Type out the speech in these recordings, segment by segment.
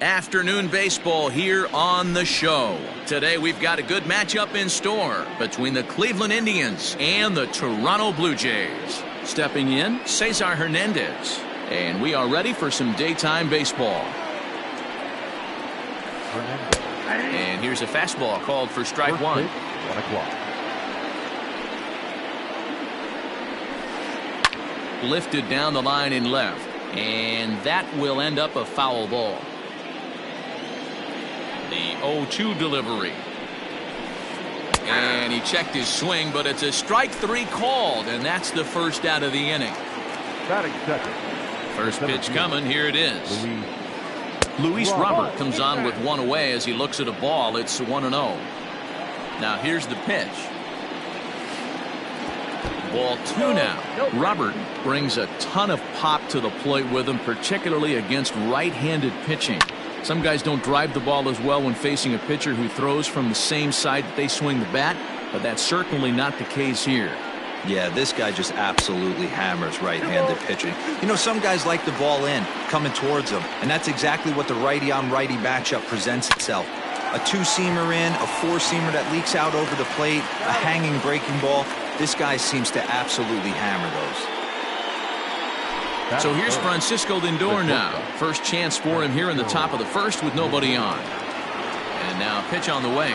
Afternoon baseball here on the show. Today we've got a good matchup in store between the Cleveland Indians and the Toronto Blue Jays. Stepping in, Cesar Hernandez. And we are ready for some daytime baseball. And here's a fastball called for strike one. 1 o'clock. Lifted down the line in left. And that will end up a foul ball. The 0-2 delivery. And he checked his swing, but it's a strike three called, and that's the first out of the inning. Batting second. First pitch coming. Here it is. Luis Robert comes on with one away as he looks at a ball. It's 1-0. Now here's the pitch. Ball two now. Robert brings a ton of pop to the plate with him, particularly against right-handed pitching. Some guys don't drive the ball as well when facing a pitcher who throws from the same side that they swing the bat, but that's certainly not the case here. Yeah, this guy just absolutely hammers right-handed pitching. You know, some guys like the ball in, coming towards them, and that's exactly what the righty-on-righty matchup presents itself. A two-seamer in, a four-seamer that leaks out over the plate, a hanging breaking ball. This guy seems to absolutely hammer those. So here's Francisco Lindor now. First chance for him here in the top of the first with nobody on. And now pitch on the way.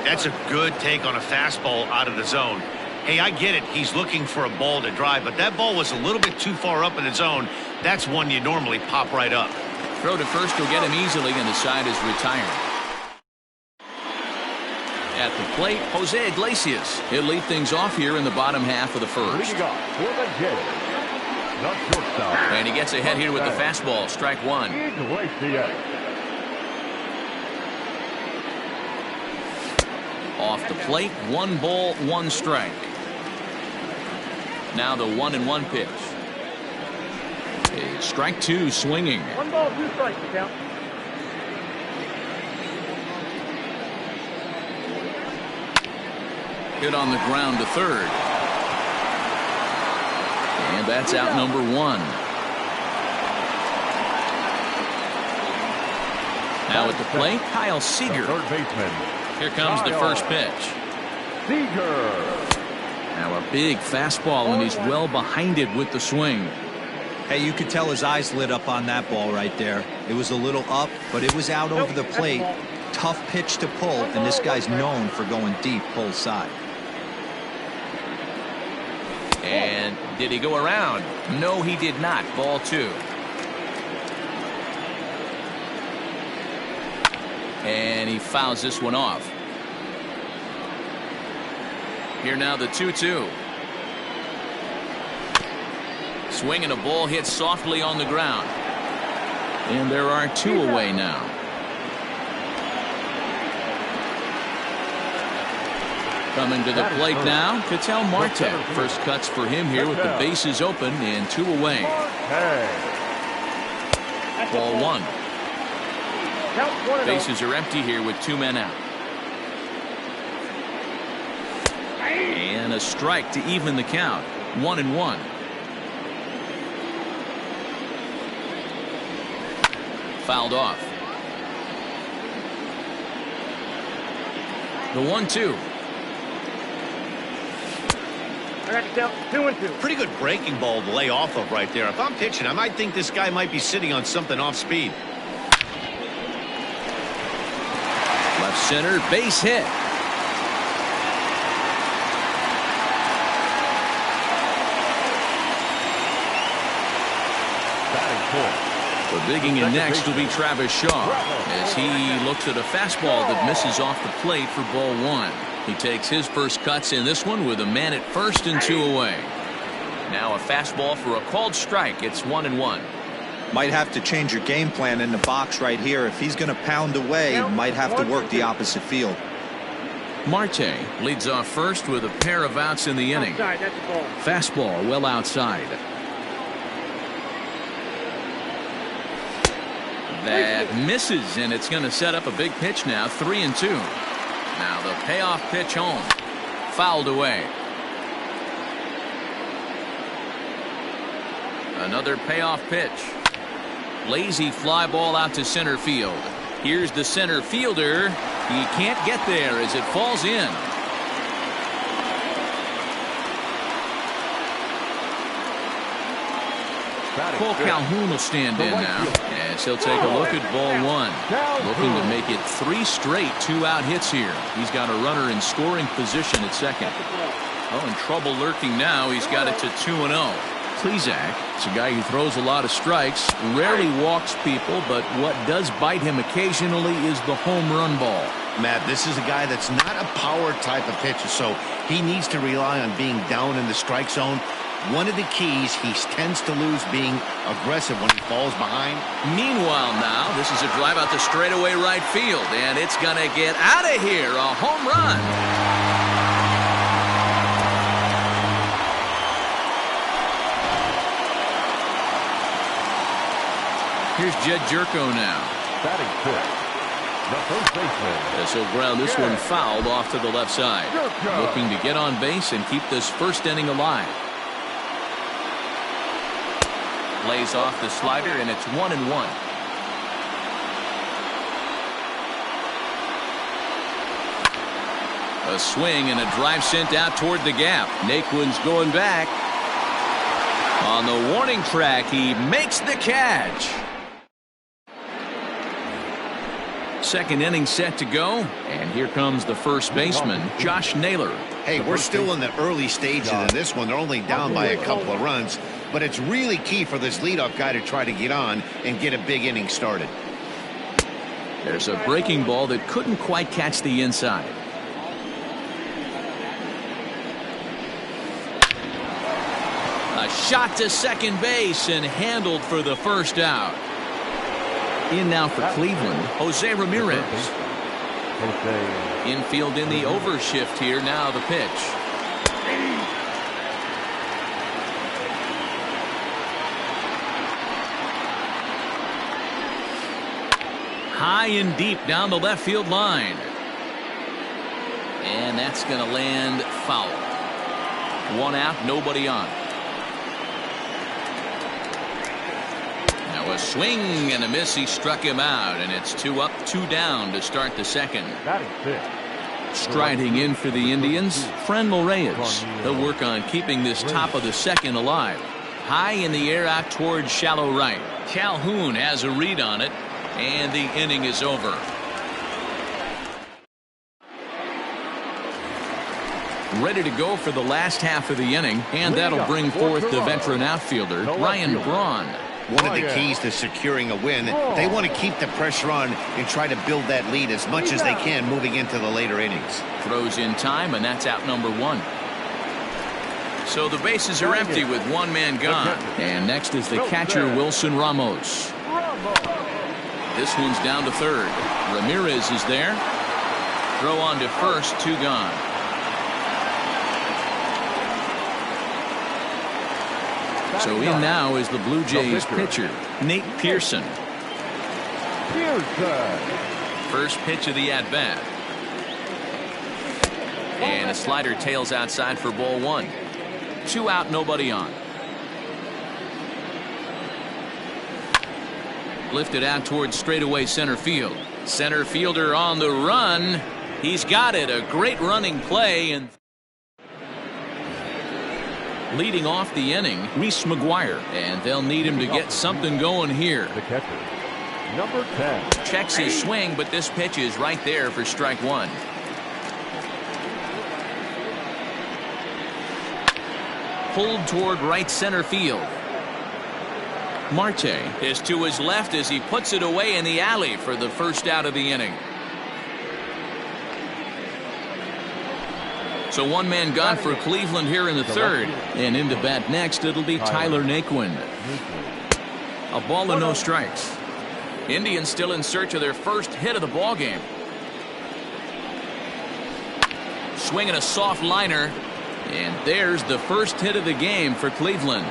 That's a good take on a fastball out of the zone. Hey, I get it. He's looking for a ball to drive, but that ball was a little bit too far up in the zone. That's one you normally pop right up. Throw to first will get him easily, and the side is retired. At the plate, Jose Iglesias. He'll lead things off here in the bottom half of the first. And he gets ahead here with the fastball. Strike one. Off the plate, 1 ball, 1 strike. Now the 1-1 pitch. It's strike two, swinging. 1 ball, 2 strikes, count. Hit on the ground to third. And that's out number 1. Now at the plate, Kyle Seager. Third baseman. Here comes the first pitch. Seager. Now a big fastball, and he's well behind it with the swing. Hey, you could tell his eyes lit up on that ball right there. It was a little up, but it was out over the plate. Tough pitch to pull, and this guy's known for going deep pull side. And did he go around? No, he did not. Ball 2. And he fouls this one off. Here now the 2-2. Swing and a ball hit softly on the ground. And there are 2 away now. Coming to the plate now, Ketel Marte. First cuts for him here with the bases open and 2 away. Ball 1. Bases are empty here with 2 men out. And a strike to even the count. 1-1. Fouled off. The 1-2. I got you down 2-2. Pretty good breaking ball to lay off of right there. If I'm pitching, I might think this guy might be sitting on something off speed. Left center, base hit. So digging in next will be Travis Shaw as he looks at a fastball that misses off the plate for ball 1. He takes his first cuts in this one with a man at first and 2 away. Now a fastball for a called strike. It's 1-1. Might have to change your game plan in the box right here. If he's going to pound away, might have to work the opposite field. Marte leads off first with a pair of outs in the inning. Fastball well outside. That misses, and it's going to set up a big pitch now. 3-2. Now the payoff pitch home. Fouled away. Another payoff pitch. Lazy fly ball out to center field. Here's the center fielder. He can't get there as it falls in. Cole Calhoun will stand in now as he'll take a look at ball one. Looking to make it 3 straight 2-out hits here. He's got a runner in scoring position at second. Oh, in trouble lurking now. He's got it to 2-0. Plesac is a guy who throws a lot of strikes, rarely walks people, but what does bite him occasionally is the home run ball. Matt, this is a guy that's not a power type of pitcher, so he needs to rely on being down in the strike zone. One of the keys, he tends to lose being aggressive when he falls behind. Meanwhile now, this is a drive out the straightaway right field, and it's going to get out of here. A home run. Here's Jed Jerko now. Batting fifth, the first baseman. This will ground this one fouled off to the left side. Looking to get on base and keep this first inning alive. Lays off the slider, and it's 1-1. A swing and a drive sent out toward the gap. Naquin's going back. On the warning track, he makes the catch. Second inning set to go, and here comes the first baseman, Josh Naylor. Hey, we're still in the early stages of this one. They're only down by a couple of runs, but it's really key for this leadoff guy to try to get on and get a big inning started. There's a breaking ball that couldn't quite catch the inside. A shot to second base and handled for the first out. In now for Cleveland, Jose Ramirez. Infield in the overshift here. Now the pitch. High and deep down the left field line. And that's going to land foul. 1 out, nobody on. A swing and a miss. He struck him out, and it's 2 up, 2 down to start the second. Striding in for the Indians, Franmil Reyes. They'll work on keeping this top of the second alive. High in the air out towards shallow right. Calhoun has a read on it, and the inning is over. Ready to go for the last half of the inning, and that'll bring forth the veteran outfielder, Ryan Braun. One of the keys to securing a win, they want to keep the pressure on and try to build that lead as much as they can moving into the later innings. Throws in time, and that's out number 1. So the bases are empty with 1 man gone. And next is the catcher, Wilson Ramos. This one's down to third. Ramirez is there. Throw on to first, 2 gone. So in now is the Blue Jays pitcher, Nate Pearson. First pitch of the at-bat. And a slider tails outside for ball 1. 2 out, nobody on. Lifted out towards straightaway center field. Center fielder on the run. He's got it. A great running play. And leading off the inning, Reese McGuire, and they'll need him to get something going here. The catcher, number 10. Checks his swing, but this pitch is right there for strike 1. Pulled toward right center field. Marte is to his left as he puts it away in the alley for the first out of the inning. So 1 man gone for Cleveland here in the third. And into bat next, it'll be Tyler Naquin. A ball and no strikes. Indians still in search of their first hit of the ball game. Swinging a soft liner. And there's the first hit of the game for Cleveland.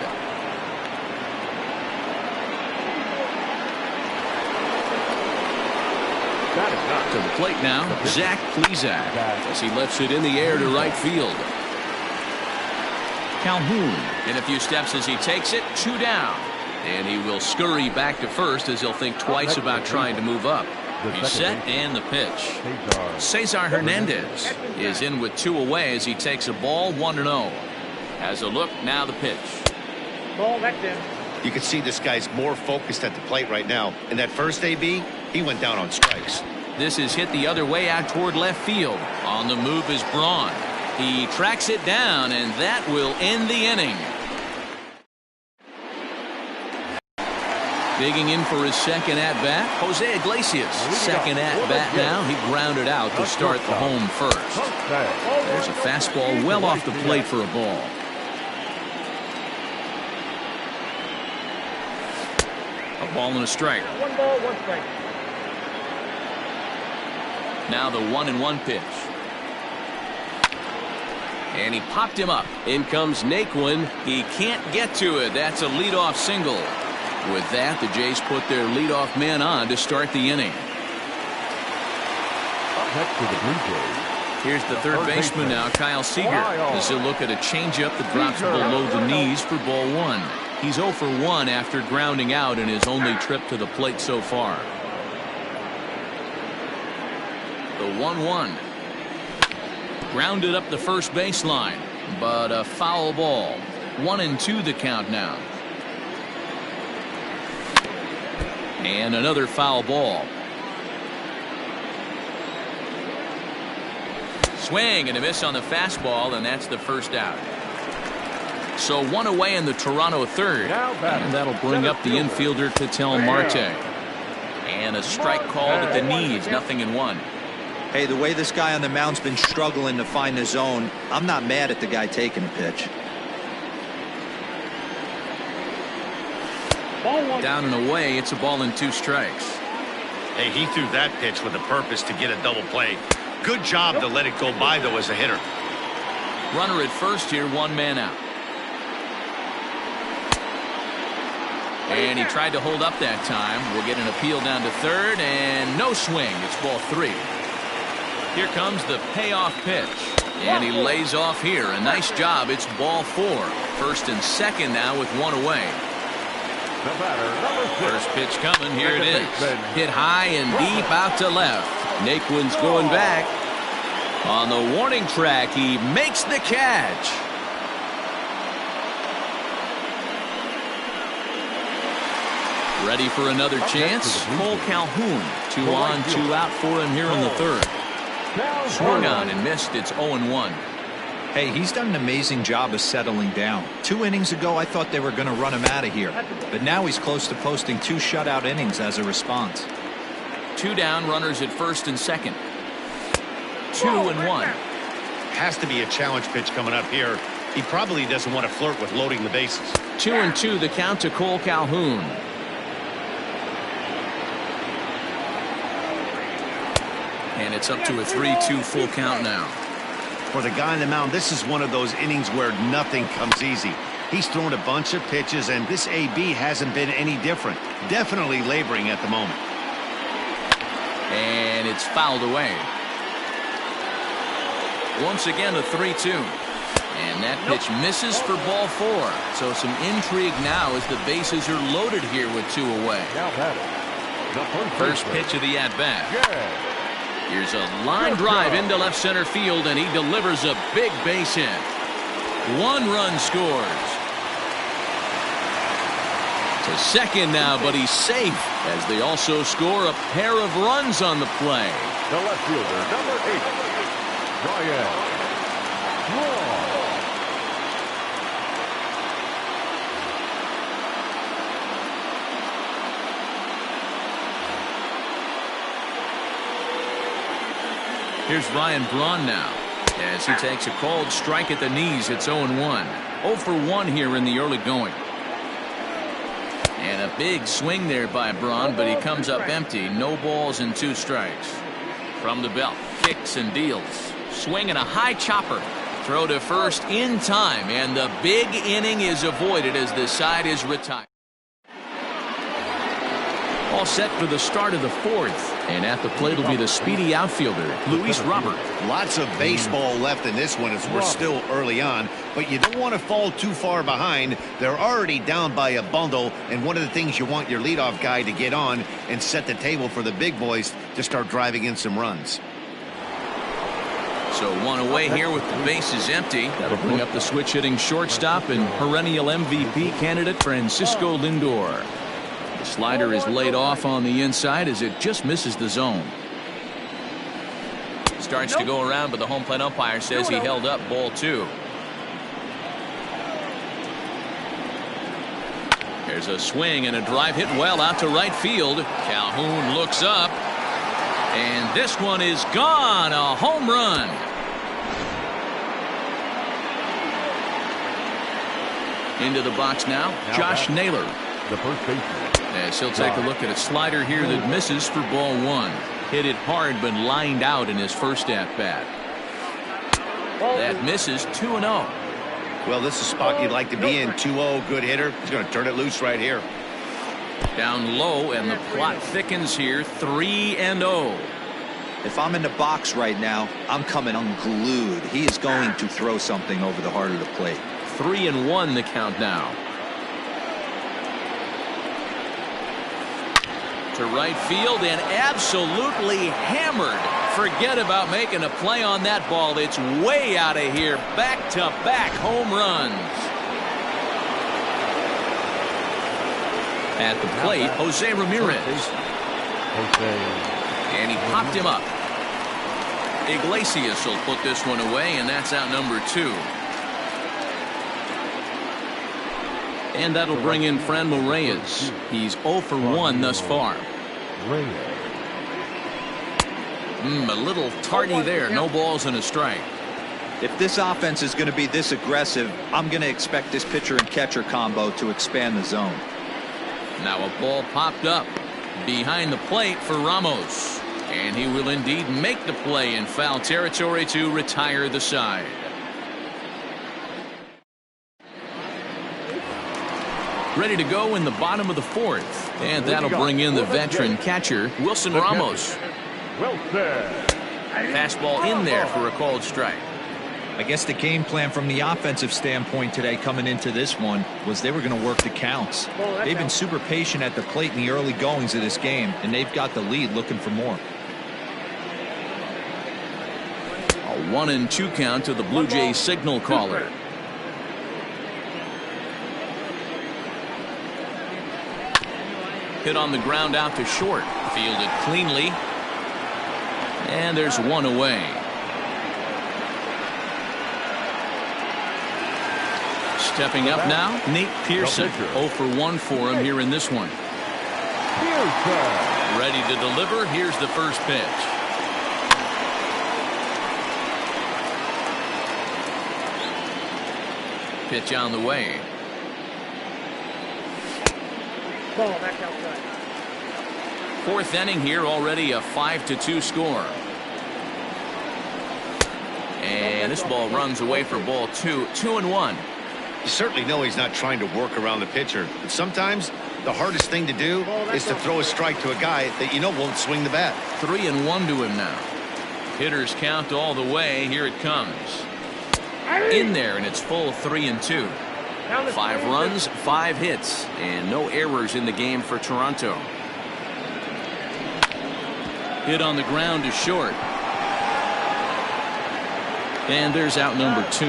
To the plate now, Zach Plesac, as he lifts it in the air to right field. Calhoun in a few steps as he takes it, 2 down. And he will scurry back to first as he'll think twice about trying to move up. He's set and the pitch. Cesar Hernandez is in with 2 away as he takes a ball 1-0. Has a look, now the pitch. Ball, that's in. You can see this guy's more focused at the plate right now. In that first AB, he went down on strikes. This is hit the other way out toward left field. On the move is Braun. He tracks it down, and that will end the inning. Digging in for his second at-bat, Jose Iglesias. Second at-bat now. He grounded out to start the home first. There's a fastball well off the plate for a ball. A ball and a strike. 1 ball, 1 strike. Now the 1-1 pitch. And he popped him up. In comes Naquin. He can't get to it. That's a leadoff single. With that, the Jays put their leadoff man on to start the inning. Up next to the Blue Jays. Here's the third baseman now, Kyle Seager. As he'll look at a changeup that drops below the knees for ball 1. He's 0 for 1 after grounding out in his only trip to the plate so far. The 1-1. Grounded up the first baseline, but a foul ball. 1-2 the count now. And another foul ball. Swing and a miss on the fastball, and that's the first out. So 1 away in the Toronto third. And that'll bring up the infielder Ketel Marte. And a strike called at the knees, 0-1. Hey, the way this guy on the mound's been struggling to find the zone, I'm not mad at the guy taking a pitch. Down and away, it's a ball and 2 strikes. Hey, he threw that pitch with a purpose to get a double play. Good job to let it go by, though, as a hitter. Runner at first here, 1 man out. And he tried to hold up that time. We'll get an appeal down to third, and no swing. It's ball 3. Here comes the payoff pitch. And he lays off here. A nice job. It's ball 4. First and second now with 1 away. First pitch coming. Here it is. Hit high and deep out to left. Naquin's going back. On the warning track, he makes the catch. Ready for another chance? Cole Calhoun. 2 on, 2 out for him here in the third. Swung on and missed. It's 0-1. Hey, he's done an amazing job of settling down. 2 innings ago, I thought they were going to run him out of here. But now he's close to posting 2 shutout innings as a response. 2 down, runners at first and second. 2-1. Has to be a challenge pitch coming up here. He probably doesn't want to flirt with loading the bases. 2-2 the count to Cole Calhoun. And it's up to a 3-2 full count now. For the guy on the mound, this is one of those innings where nothing comes easy. He's thrown a bunch of pitches, and this AB hasn't been any different. Definitely laboring at the moment. And it's fouled away. Once again, a 3-2. And that pitch misses for ball 4. So some intrigue now as the bases are loaded here with 2 away. First pitch of the at-bat. Here's a line drive into left center field, and he delivers a big base hit. 1 run scores. To second now, but he's safe as they also score a pair of runs on the play. The left fielder, number 8, Ryan. Here's Ryan Braun now as he takes a called strike at the knees. It's 0-1. 0 for 1 here in the early going. And a big swing there by Braun, but he comes up empty. No balls and 2 strikes. From the belt, kicks and deals. Swing and a high chopper. Throw to first in time, and the big inning is avoided as the side is retired. All set for the start of the 4th. And at the plate will be the speedy outfielder, Luis Robert. Lots of baseball left in this one as we're still early on, but you don't want to fall too far behind. They're already down by a bundle, and one of the things you want your leadoff guy to get on and set the table for the big boys to start driving in some runs. So one away here with the bases empty. That'll bring up the switch hitting shortstop and perennial MVP candidate Francisco Lindor. The slider is laid off on the inside as it just misses the zone. Starts to go around, but the home plate umpire says he held up ball 2. There's a swing and a drive hit well out to right field. Calhoun looks up, and this one is gone. A home run. Into the box now, Josh Naylor. The first baseman. As he'll take a look at a slider here that misses for ball 1. Hit it hard but lined out in his first at-bat. That misses 2-0. Well, this is a spot you'd like to be in. 2-0, good hitter. He's going to turn it loose right here. Down low, and the plot thickens here. 3-0. If I'm in the box right now, I'm coming unglued. He is going to throw something over the heart of the plate. 3-1 the count now. To right field and absolutely hammered. Forget about making a play on that ball. It's way out of here. Back-to-back home runs. At the plate, Jose Ramirez. And he popped him up. Iglesias will put this one away, and that's out number 2. And that'll bring in Franmil Reyes. He's 0 for 1 thus far. A little tardy there. No balls and a strike. If this offense is going to be this aggressive, I'm going to expect this pitcher and catcher combo to expand the zone. Now a ball popped up behind the plate for Ramos. And he will indeed make the play in foul territory to retire the side. Ready to go in the bottom of the 4th. And that'll bring in the veteran catcher, Wilson Ramos. Fastball in there for a called strike. I guess the game plan from the offensive standpoint today coming into this one was they were going to work the counts. They've been super patient at the plate in the early goings of this game, and they've got the lead looking for more. A 1-2 count to the Blue Jays signal caller. Hit on the ground out to short. Fielded cleanly. And there's one away. Stepping up now, Nate Pearson. 0 for 1 for him here in this one. Ready to deliver. Here's the first pitch. Pitch on the way. Ball back outside. 4th inning here, already a 5-2 score. And this ball runs away for ball 2. 2-1. You certainly know he's not trying to work around the pitcher, but sometimes the hardest thing to do is to throw a strike to a guy that you know won't swing the bat. 3-1 to him now. Hitters count all the way. Here it comes. In there, and it's full 3-2. 5 runs, 5 hits, and no errors in the game for Toronto. Hit on the ground to short. And there's out number 2.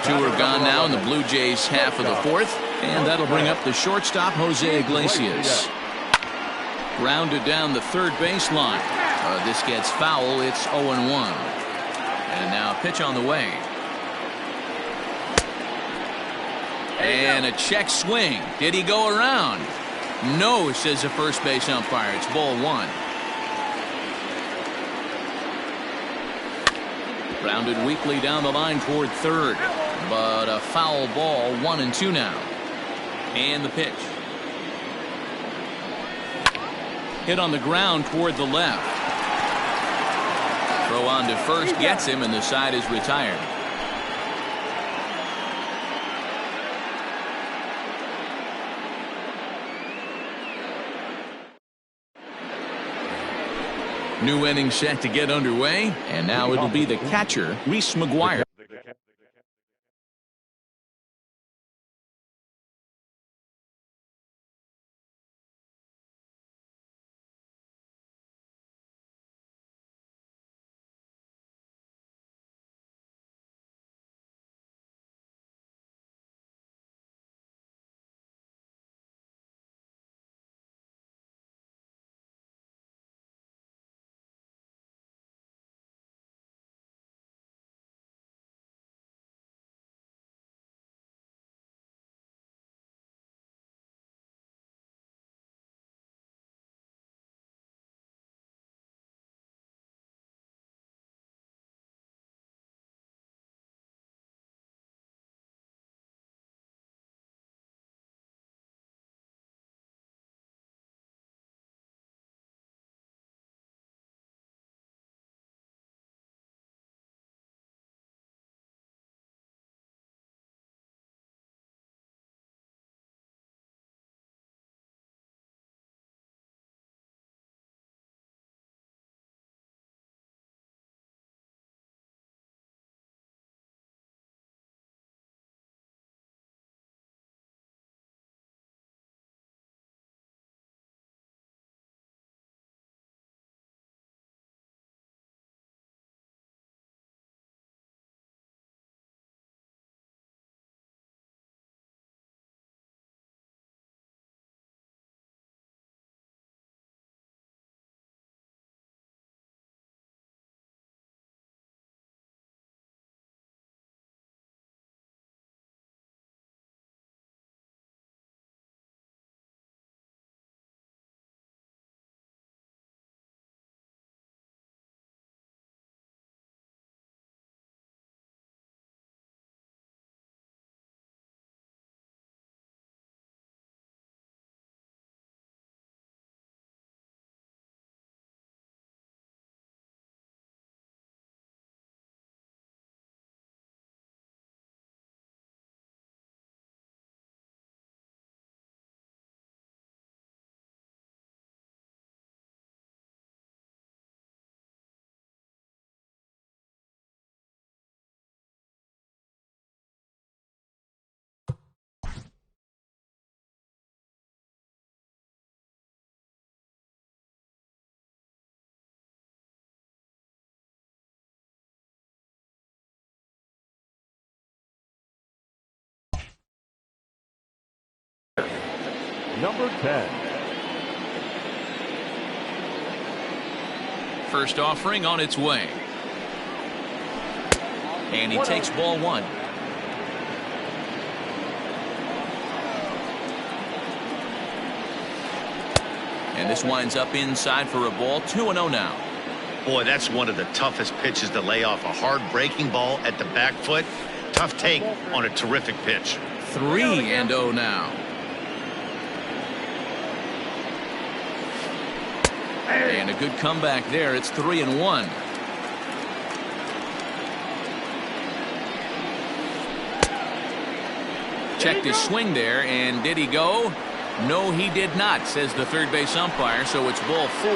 2 are gone now in the Blue Jays half of the 4th, and that'll bring up the shortstop, Jose Iglesias. Rounded down the third baseline. This gets foul. It's 0-1. And now a pitch on the way. And a check swing. Did he go around? No, says the first base umpire. It's ball 1. Rounded weakly down the line toward third. But a foul ball. 1-2 now. And the pitch. Hit on the ground toward the left. Throw on to first, gets him, and the side is retired. New inning set to get underway, and now it'll be the catcher, Reese McGuire. Number 10. First offering on its way. And he takes ball one. And this winds up inside for a ball. 2-0 now. Boy, that's one of the toughest pitches to lay off. A hard breaking ball at the back foot. Tough take on a terrific pitch. 3-0 now. And a good comeback there. It's 3-1. Checked his swing there, and did he go? No, he did not, says the third base umpire, so it's ball 4.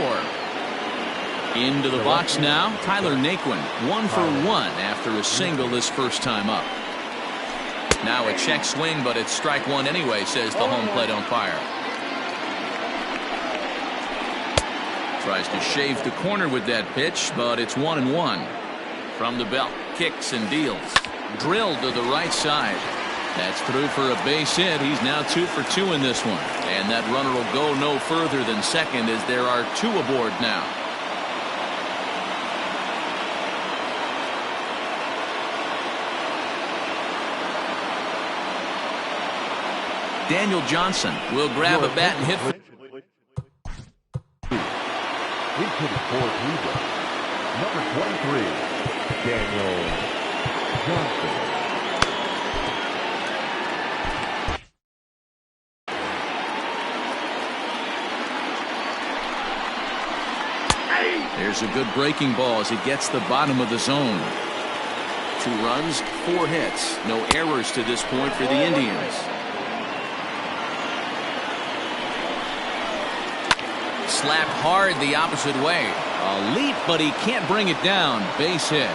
Into the box now, Tyler Naquin, 1 for 1 after a single this first time up. Now a check swing, but it's strike one anyway, says the home plate umpire. Tries to shave the corner with that pitch, but it's 1-1. From the belt, kicks and deals. Drilled to the right side. That's through for a base hit. He's now 2 for 2 in this one. And that runner will go no further than second as there are 2 aboard now. Daniel Johnson will grab a bat and hit. Into the fourth leader. Number 23, Daniel Johnson. There's a good breaking ball as he gets the bottom of the zone. 2 runs, 4 hits. No errors to this point for the Indians. Slapped hard the opposite way. A leap, but he can't bring it down. Base hit.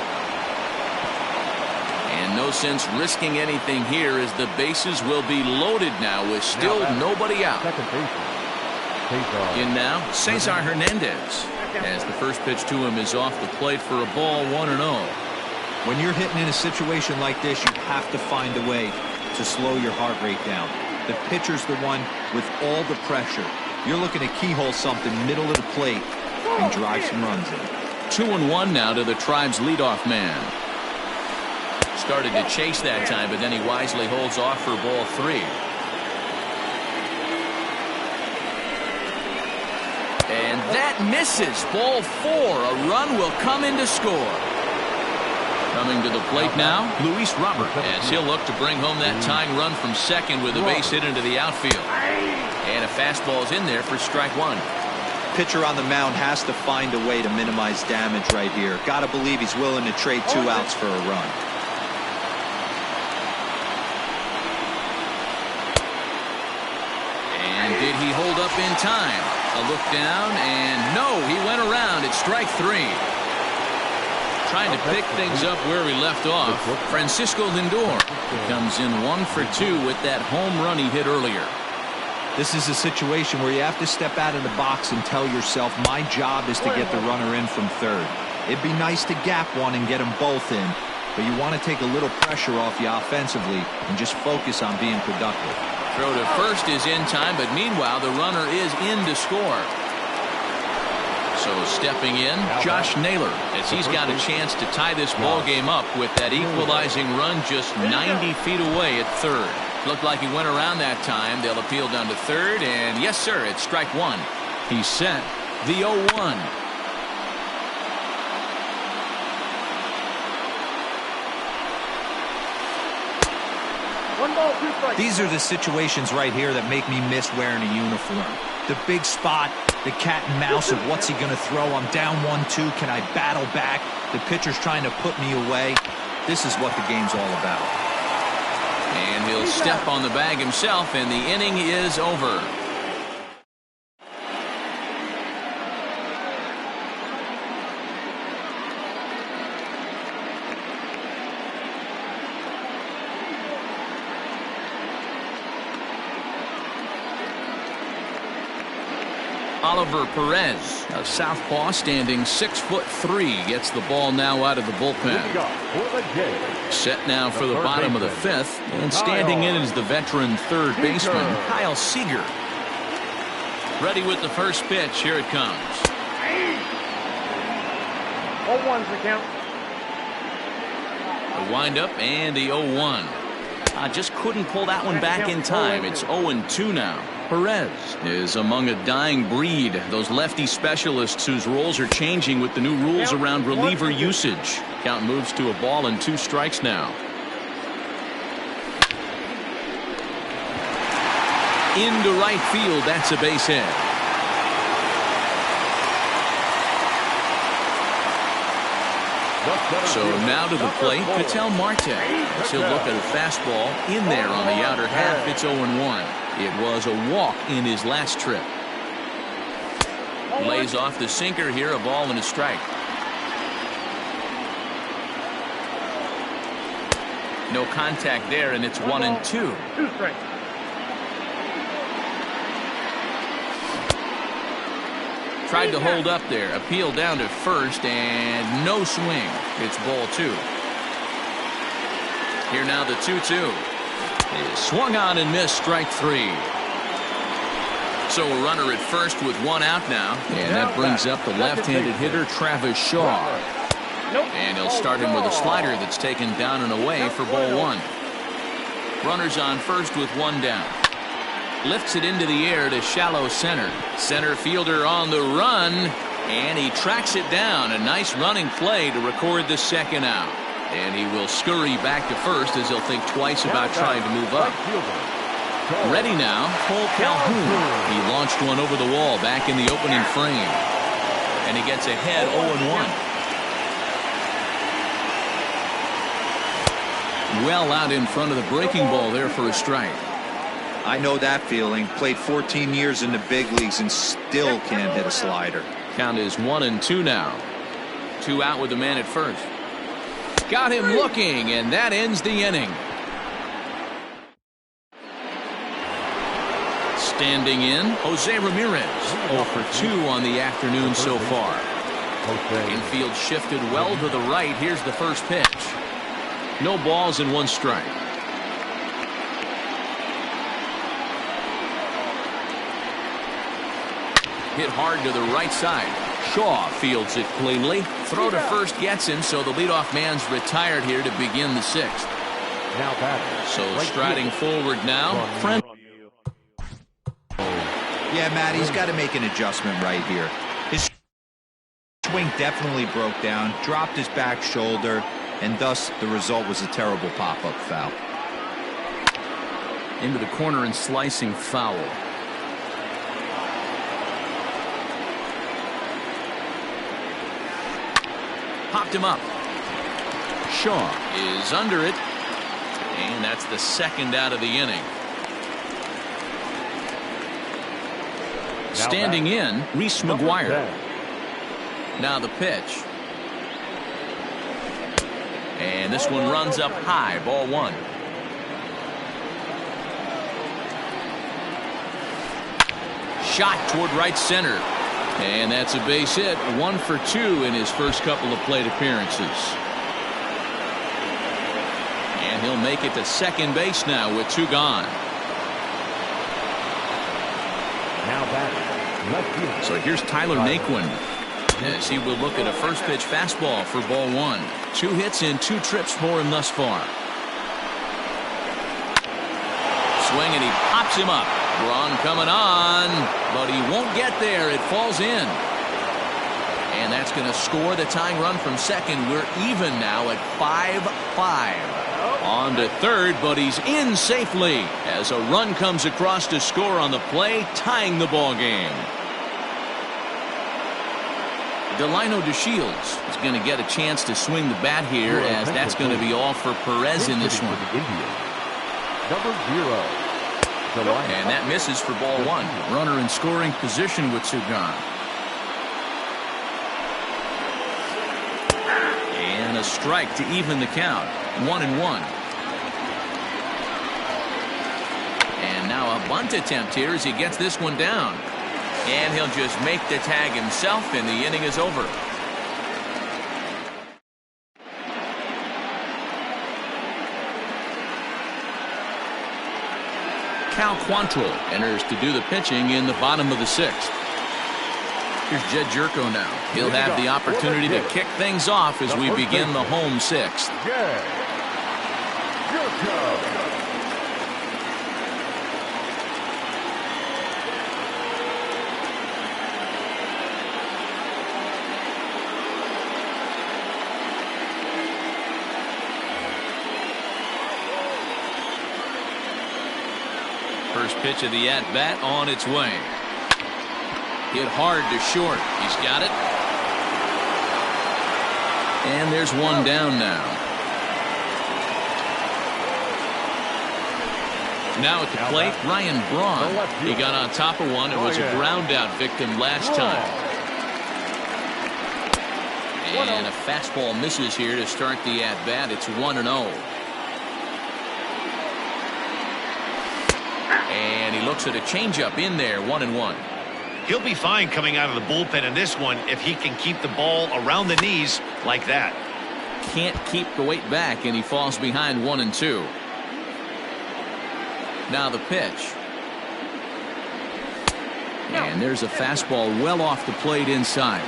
And no sense risking anything here as the bases will be loaded now with still nobody out. Second baseman. Cesar. In now, Cesar Hernandez. As the first pitch to him is off the plate for a ball, 1-0. When you're hitting in a situation like this, you have to find a way to slow your heart rate down. The pitcher's the one with all the pressure. You're looking to keyhole something middle of the plate and drive some runs in. 2-1 now to the Tribe's leadoff man. Started to chase that time, but then he wisely holds off for ball 3. And that misses. Ball 4. A run will come in to score. Coming to the plate now, Luis Robert, as he'll look to bring home that tying run from second with a base hit into the outfield. And a fastball's in there for strike 1. Pitcher on the mound has to find a way to minimize damage right here. Gotta believe he's willing to trade 2 outs for a run. And did he hold up in time? A look down, and no, he went around. It's strike 3. Trying to pick things up where we left off. Francisco Lindor comes in 1 for 2 with that home run he hit earlier. This is a situation where you have to step out of the box and tell yourself, my job is to get the runner in from third. It'd be nice to gap one and get them both in, but you want to take a little pressure off you offensively and just focus on being productive. Throw to first is in time, but meanwhile the runner is in to score. So stepping in, Josh Naylor, as he's got a chance to tie this ball game up with that equalizing run just 90 feet away at third. Looked like he went around that time. They'll appeal down to third, and yes, sir, it's strike 1. He's set. The 0-1. These are the situations right here that make me miss wearing a uniform. The big spot, the cat and mouse of what's he going to throw. I'm down 1-2. Can I battle back? The pitcher's trying to put me away. This is what the game's all about. And he'll step on the bag himself, and the inning is over. Oliver Perez, a southpaw standing 6'3", gets the ball now out of the bullpen. Set now for the bottom of the 5th, and standing in is the veteran third baseman, Kyle Seager. Ready with the first pitch. Here it comes. 0-1's the count. The windup and the 0-1. Just couldn't pull that one back in time. It's 0-2 now. Perez is among a dying breed. Those lefty specialists whose roles are changing with the new rules around reliever usage. Count moves to a ball and 2 strikes now. Into right field. That's a base hit. So now to the plate, Ketel Marte. As he'll look at a fastball in there on the outer half. It's 0-1. It was a walk in his last trip. Lays off the sinker here, a ball and a strike. No contact there, and it's 1-2. 2 strikes. Tried to hold up there. Appeal down to first, and no swing. It's ball 2. Here now the 2-2. Swung on and missed, strike 3. So a runner at first with 1 out now. And that brings up the left-handed hitter, Travis Shaw. And he'll start him with a slider that's taken down and away for ball 1. Runners on first with 1 down. Lifts it into the air to shallow center. Center fielder on the run, and he tracks it down. A nice running play to record the second out. And he will scurry back to first as he'll think twice about trying to move up. Ready now, Cole Calhoun. He launched one over the wall back in the opening frame. And he gets ahead 0-1. Well out in front of the breaking ball there for a strike. I know that feeling. Played 14 years in the big leagues and still can't hit a slider. Count is 1-2 now. 2 out with the man at first. Got him looking, and that ends the inning. Standing in, Jose Ramirez. 0 for 2 on the afternoon so far. Infield shifted well to the right. Here's the first pitch. No balls and 1 strike. Hit hard to the right side. Shaw fields it cleanly. Throw to first gets him, so the leadoff man's retired here to begin the 6th. Now batting. So striding forward now. Yeah, Matt, he's got to make an adjustment right here. His swing definitely broke down, dropped his back shoulder, and thus the result was a terrible pop-up foul. Into the corner and slicing foul. Popped him up. Shaw is under it, and that's the 2nd out of the inning. Standing in, Reese McGuire. Now the pitch. And this one runs up high, ball 1. Shot toward right center. And that's a base hit. 1 for 2 in his first couple of plate appearances. And he'll make it to second base now with 2 gone. Now batting. So here's Tyler Naquin as he will look at a first pitch fastball for ball 1. 2 hits and 2 trips for him thus far. Swing and he pops him up. Braun coming on, but he won't get there. It falls in. And that's going to score the tying run from second. We're even now at 5-5. On to third, but he's in safely as a run comes across to score on the play, tying the ball game. Delino DeShields is going to get a chance to swing the bat here, as that's going to be all for Perez in this one. Number 0. And that misses for ball 1. Runner in scoring position with 2 gone. And a strike to even the count. 1-1. And now a bunt attempt here as he gets this one down. And he'll just make the tag himself, and the inning is over. Cal Quantrill enters to do the pitching in the bottom of the 6th. Here's Jed Jerko now. He'll have the opportunity to kick things off as we begin the home 6th. Jed Jerko. First pitch of the at-bat on its way. Hit hard to short. He's got it. And there's one down now. Now at the plate, Ryan Braun. He got on top of one. It was a ground-out victim last time. And a fastball misses here to start the at-bat. It's 1-0. And he looks at a changeup in there, 1-1. He'll be fine coming out of the bullpen in this one if he can keep the ball around the knees like that. Can't keep the weight back, and he falls behind 1-2. Now the pitch. And there's a fastball well off the plate inside.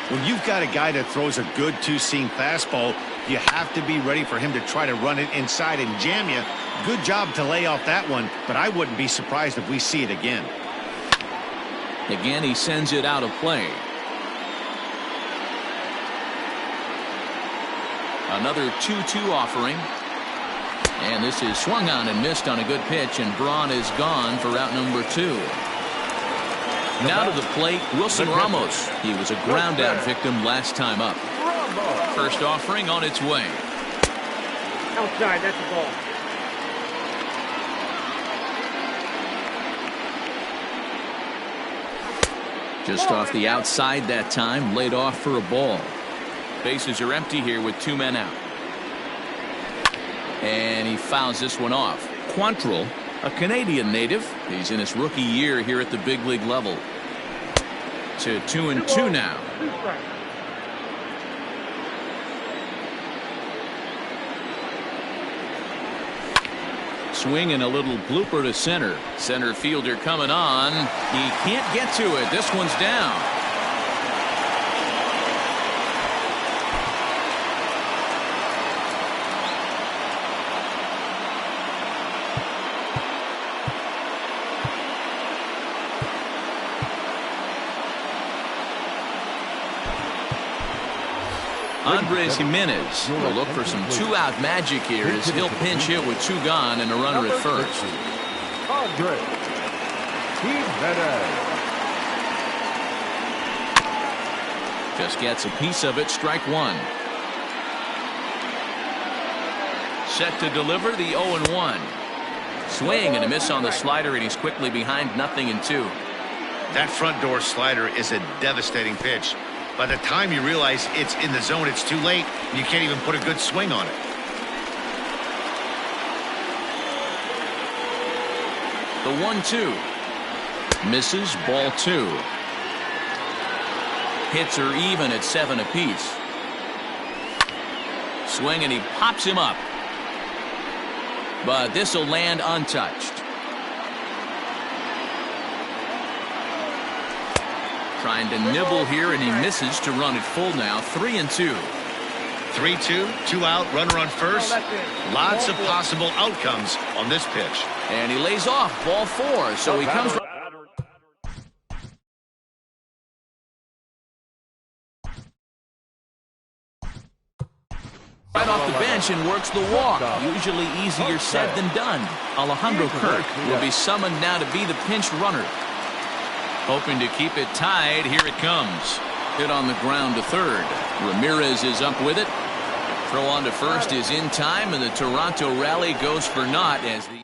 When you've got a guy that throws a good 2-seam fastball, you have to be ready for him to try to run it inside and jam you. Good job to lay off that one, but I wouldn't be surprised if we see it again. Again, he sends it out of play. Another 2-2 offering. And this is swung on and missed on a good pitch, and Braun is gone for out number 2. Now to the plate, Wilson Ramos. He was a ground-out victim last time up. First offering on its way. Outside, that's a ball. Just off the outside that time, laid off for a ball. Bases are empty here with 2 men out. And he fouls this one off. Quantrill, a Canadian native. He's in his rookie year here at the big league level. To 2-2 now. Swing and a little blooper to center. Center fielder coming on. He can't get to it. This one's down. Andres Jimenez will look for some 2-out magic here as he'll pinch hit with 2 gone and a runner at first. Andres Jimenez. Just gets a piece of it. Strike 1. Set to deliver the 0-1. Swing and a miss on the slider, and he's quickly behind 0-2. That front door slider is a devastating pitch. By the time you realize it's in the zone, it's too late, and you can't even put a good swing on it. The 1-2. Misses. Ball 2. Hits are even at 7 apiece. Swing and he pops him up. But this will land untouched. Trying to nibble here, and he misses to run it full now. 3-2. 3-2, 2 out, runner on first. Lots of possible outcomes on this pitch. And he lays off. Ball 4. So he comes right off the bench and works the walk. Usually easier said than done. Alejandro Kirk will be summoned now to be the pinch runner. Hoping to keep it tied. Here it comes. Hit on the ground to third. Ramirez is up with it. Throw on to first is in time, and the Toronto rally goes for naught as the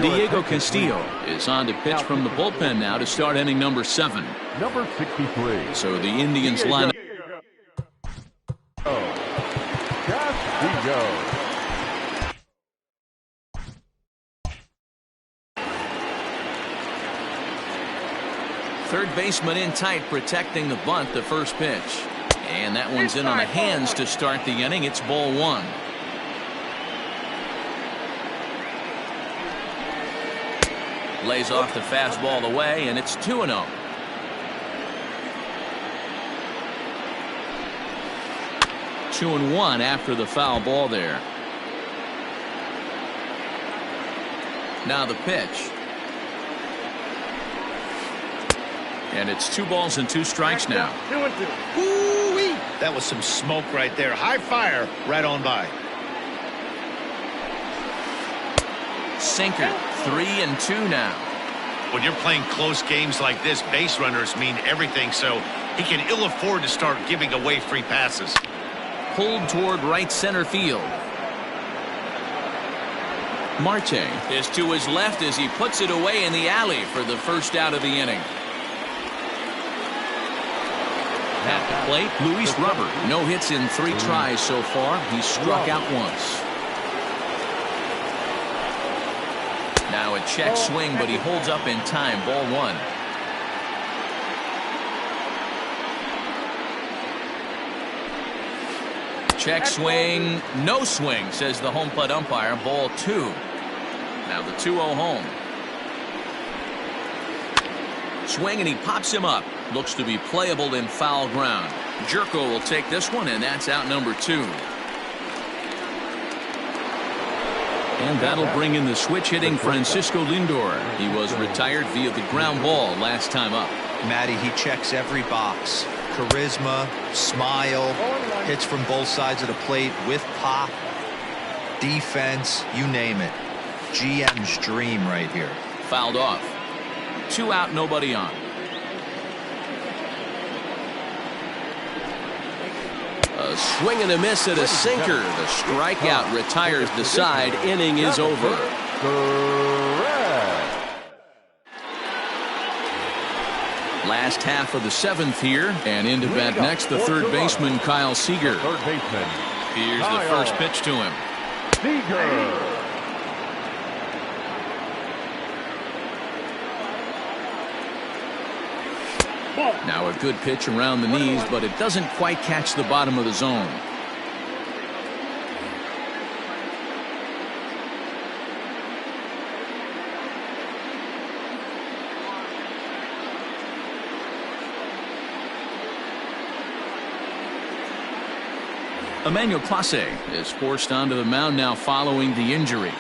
Diego Castillo is on to pitch from the bullpen now to start inning number 7. Number 63. So the Indians line up. Castillo. Third baseman in tight, protecting the bunt, the first pitch. And that one's in on the hands to start the inning. It's ball 1. Lays off the fastball away, and it's 2-0. Two and 1 after the foul ball there. Now the pitch. And it's 2 balls and 2 strikes now. 2-2. Ooh-wee. That was some smoke right there. High fire right on by. Sinker. 3-2 now. When you're playing close games like this, base runners mean everything, so he can ill afford to start giving away free passes. Pulled toward right center field. Marte is to his left as he puts it away in the alley for the first out of the inning. At the plate, Luis Robert. No hits in 3 tries so far. He's struck out once. Now a check swing, but he holds up in time. Ball 1. Check swing, no swing, says the home plate umpire. Ball 2. Now the 2-0 home. Swing and he pops him up. Looks to be playable in foul ground. Jerko will take this one, and that's out number 2. And that'll bring in the switch hitting Francisco Lindor. He was retired via the ground ball last time up. Matty, he checks every box. Charisma, smile, hits from both sides of the plate with pop, defense, you name it. GM's dream right here. Fouled off. 2 out, nobody on. A A swing and a miss at a sinker. The strikeout retires the side. Inning is over. Perez. Last half of the 7th here, and into bat next, the third baseman, Kyle Seager. Third baseman. Here's the first pitch to him. Seager. Now a good pitch around the knees, but it doesn't quite catch the bottom of the zone. Emmanuel Clase is forced onto the mound now following the injury.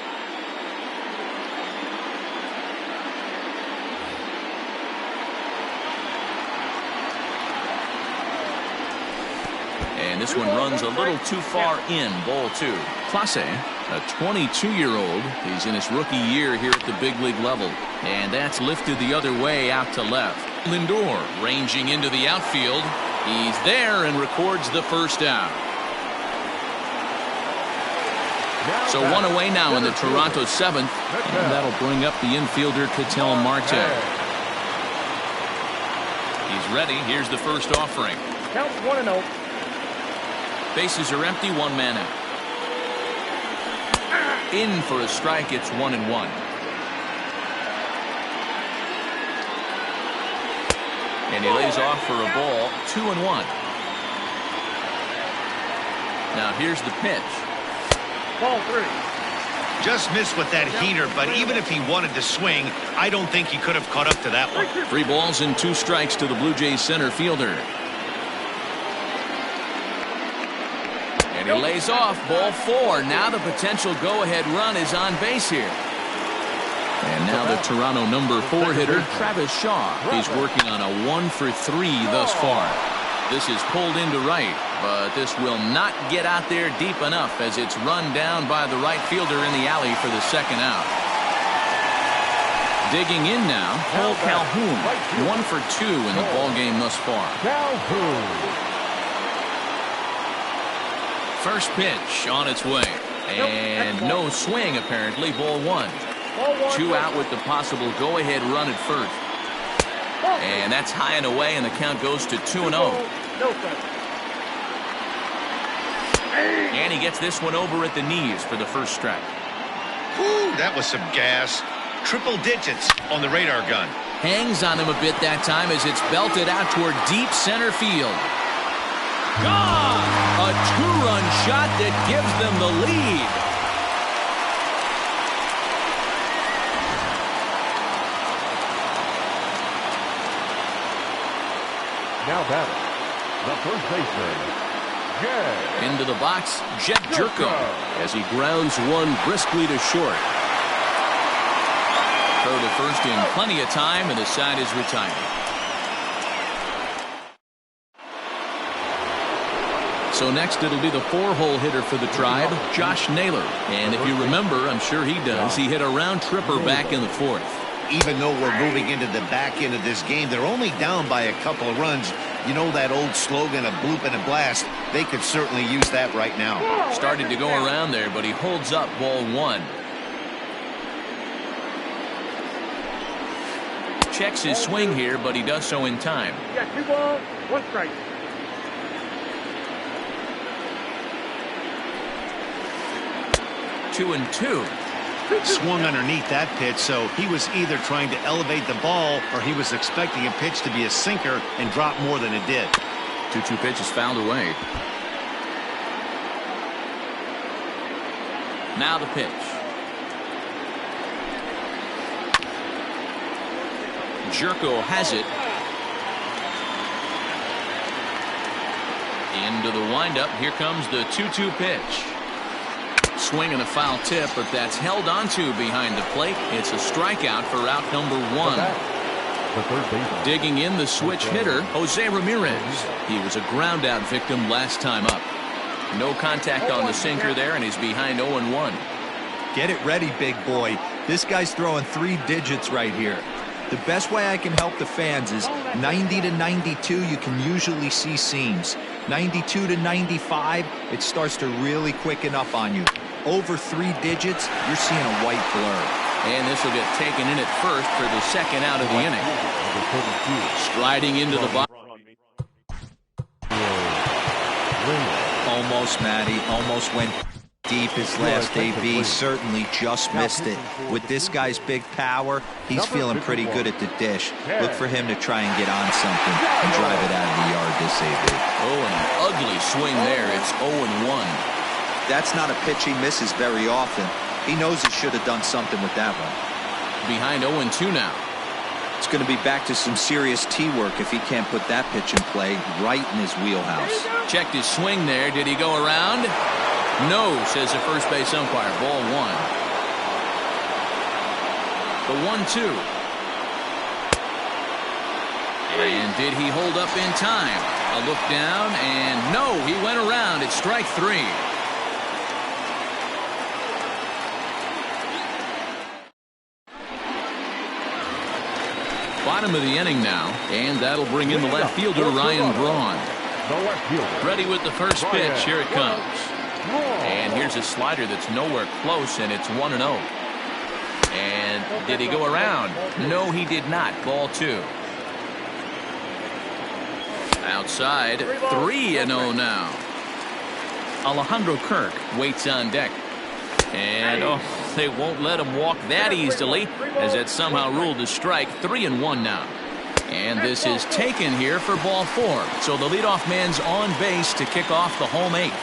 And this one runs a little too far in. Ball 2. Clase, a 22-year-old. He's in his rookie year here at the big league level. And that's lifted the other way out to left. Lindor ranging into the outfield. He's there and records the first out. So one away now in the Toronto 7th. And that'll bring up the infielder Ketel Marte. He's ready. Here's the first offering. Count 1-0. Bases are empty. One man out. In for a strike. It's 1-1. And he lays off for a ball. 2-1. Now here's the pitch. Ball 3. Just missed with that heater, but even if he wanted to swing, I don't think he could have caught up to that one. 3 balls and 2 strikes to the Blue Jays center fielder. And he lays off. Ball 4. Now the potential go-ahead run is on base here. And now the Toronto number 4 hitter, Travis Shaw. He's working on a 1 for 3 thus far. This is pulled into right, but this will not get out there deep enough as it's run down by the right fielder in the alley for the second out. Digging in now, Paul Calhoun. 1 for 2 in the ballgame thus far. Calhoun. First pitch on its way. And no swing apparently. Ball 1. 2 out with the possible go-ahead run at first. And that's high and away, and the count goes to 2-0. And he gets this one over at the knees for the first strike. Whew, that was some gas. Triple digits on the radar gun. Hangs on him a bit that time as it's belted out toward deep center field. Gone! A 2-run shot that gives them the lead. Now batting, the first baseman, Jed. Into the box, Jed Jerko, as he grounds one briskly to short. Throw to first in plenty of time, and the side is retired. So next it'll be the 4-hole hitter for the Tribe, Josh Naylor. And if you remember, I'm sure he does, he hit a round tripper back in the 4th. Even though we're moving into the back end of this game, they're only down by a couple of runs. You know that old slogan, a bloop and a blast? They could certainly use that right now. Started to go around there, but he holds up. Ball 1. Checks his swing here, but he does so in time. You got 2 balls, 1 strike. Two and 2. Swung underneath that pitch, so he was either trying to elevate the ball or he was expecting a pitch to be a sinker and drop more than it did. 2-2 pitch is fouled away. Now the pitch. Jerko has it. Into the windup. Here comes the 2-2 pitch. Swing and a foul tip, but that's held onto behind the plate. It's a strikeout for out number 1. The third baseman. Digging in the switch hitter, Jose Ramirez. He was a ground out victim last time up. No contact on the sinker there, and he's behind 0-1. Get it ready, big boy. This guy's throwing 3 digits right here. The best way I can help the fans is 90 to 92, you can usually see seams. 92 to 95, it starts to really quicken up on you. Over 3 digits, you're seeing a white blur. And this will get taken in at first for the second out of the inning. Striding into the box. Almost, Matty. Almost went deep his last AB. Certainly just missed it. With this guy's big power, he's feeling pretty good at the dish. Look for him to try and get on something and drive it out of the yard this AB. Oh, an ugly swing there. It's 0-1. That's not a pitch he misses very often. He knows he should have done something with that one. Behind 0-2 now. It's going to be back to some serious tee work if he can't put that pitch in play right in his wheelhouse. Checked his swing there. Did he go around? No, says the first base umpire. Ball 1. The 1-2. And did he hold up in time? A look down, and no, he went around. It's strike 3. Bottom of the inning now, and that'll bring in the left fielder, Ryan Braun. Ready with the first pitch. Here it comes. And here's a slider that's nowhere close, and it's 1-0. And did he go around? No, he did not. Ball 2. Outside, 3-0 now. Alejandro Kirk waits on deck. And, oh, they won't let him walk that easily, as that's somehow ruled a strike. 3-1 now. And this is taken here for ball 4. So the leadoff man's on base to kick off the home 8th.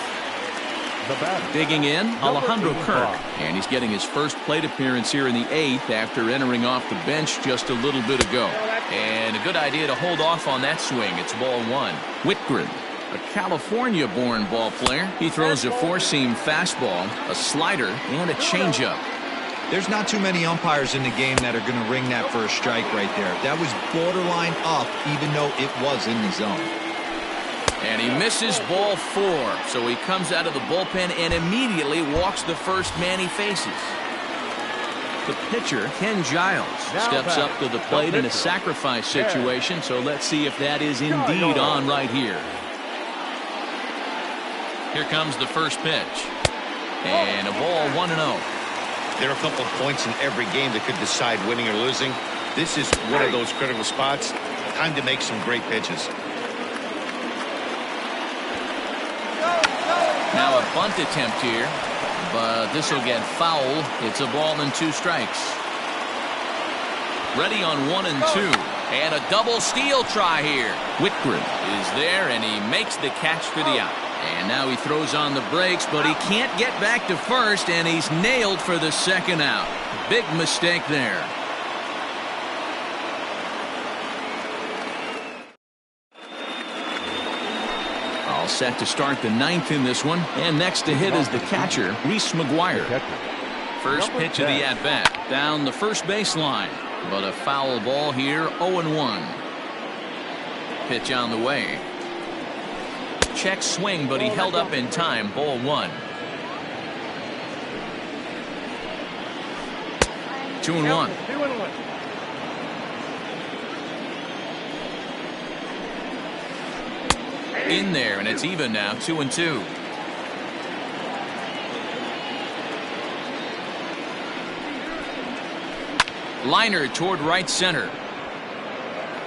Digging in, Alejandro Kirk. And he's getting his first plate appearance here in the 8th after entering off the bench just a little bit ago. And a good idea to hold off on that swing. It's ball 1. Whitgren, a California-born ball player. He throws a 4-seam fastball, a slider, and a changeup. There's not too many umpires in the game that are going to ring that for a strike right there. That was borderline up, even though it was in the zone. And he misses ball 4. So he comes out of the bullpen and immediately walks the first man he faces. The pitcher, Ken Giles, steps up to the plate in a sacrifice situation. So let's see if that is indeed on right here. Here comes the first pitch. And a ball 1-0. There are a couple of points in every game that could decide winning or losing. This is one of those critical spots. Time to make some great pitches. Now a bunt attempt here, but this will get foul. It's a ball and 2 strikes. Ready on 1 and 2. And a double steal try here. Whitgren is there, and he makes the catch for the out. And now he throws on the brakes, but he can't get back to first, and he's nailed for the second out. Big mistake there. All set to start the 9th in this one, and next to hit is the catcher, Reese McGuire. First pitch of the at-bat, down the first baseline, but a foul ball here, 0-1. Pitch on the way. Check swing, but he held up in time. Ball 1. 2-1. In there, and it's even now. 2-2. Liner toward right center.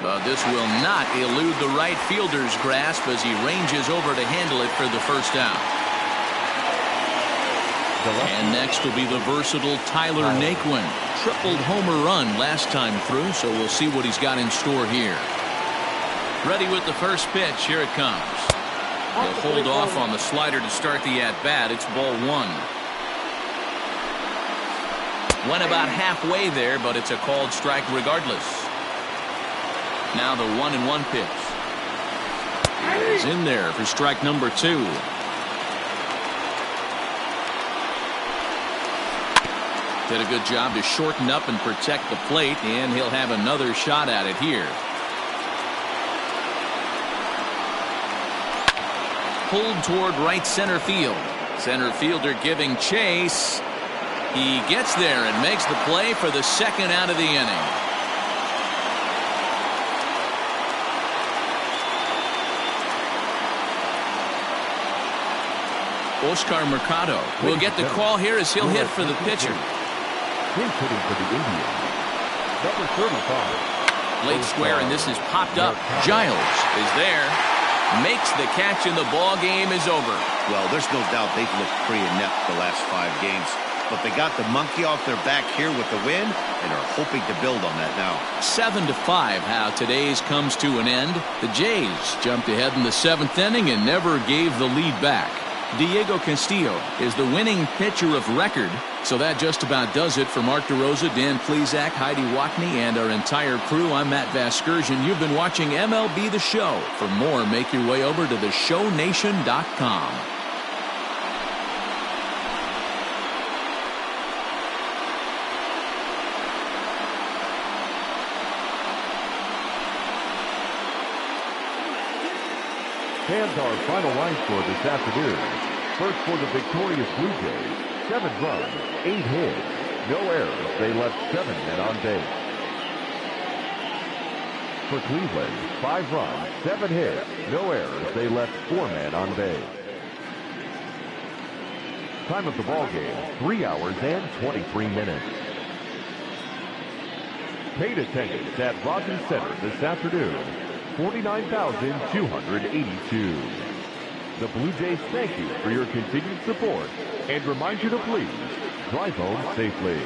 But this will not elude the right fielder's grasp as he ranges over to handle it for the first out. And next will be the versatile Tyler Naquin. Tripled homer run last time through, so we'll see what he's got in store here. Ready with the first pitch. Here it comes. He'll hold off on the slider to start the at-bat. It's ball 1. Went about halfway there, but it's a called strike regardless. Now the 1-1 pitch. He's in there for strike number 2. Did a good job to shorten up and protect the plate, and he'll have another shot at it here. Pulled toward right center field. Center fielder giving chase. He gets there and makes the play for the second out of the inning. Oscar Mercado will get the call here as he'll hit for the pitcher. He's hitting for the Indians. Number 35. Late square, and this is popped up. Giles is there. Makes the catch, and the ball game is over. Well, there's no doubt they've looked pretty inept the last 5 games. But they got the monkey off their back here with the win and are hoping to build on that now. 7-5 how today's comes to an end. The Jays jumped ahead in the 7th inning and never gave the lead back. Diego Castillo is the winning pitcher of record. So that just about does it for Mark DeRosa, Dan Plesac, Heidi Watney, and our entire crew. I'm Matt Vasgersian. You've been watching MLB The Show. For more, make your way over to theshownation.com. Fans, our final line score this afternoon. First for the victorious Blue Jays, 7 runs, 8 hits, no errors. They left 7 men on base. For Cleveland, 5 runs, 7 hits, no errors. They left 4 men on base. Time of the ball game, 3 hours and 23 minutes. Paid attendance at Rogers Center this afternoon, 49,282. The Blue Jays thank you for your continued support and remind you to please drive home safely.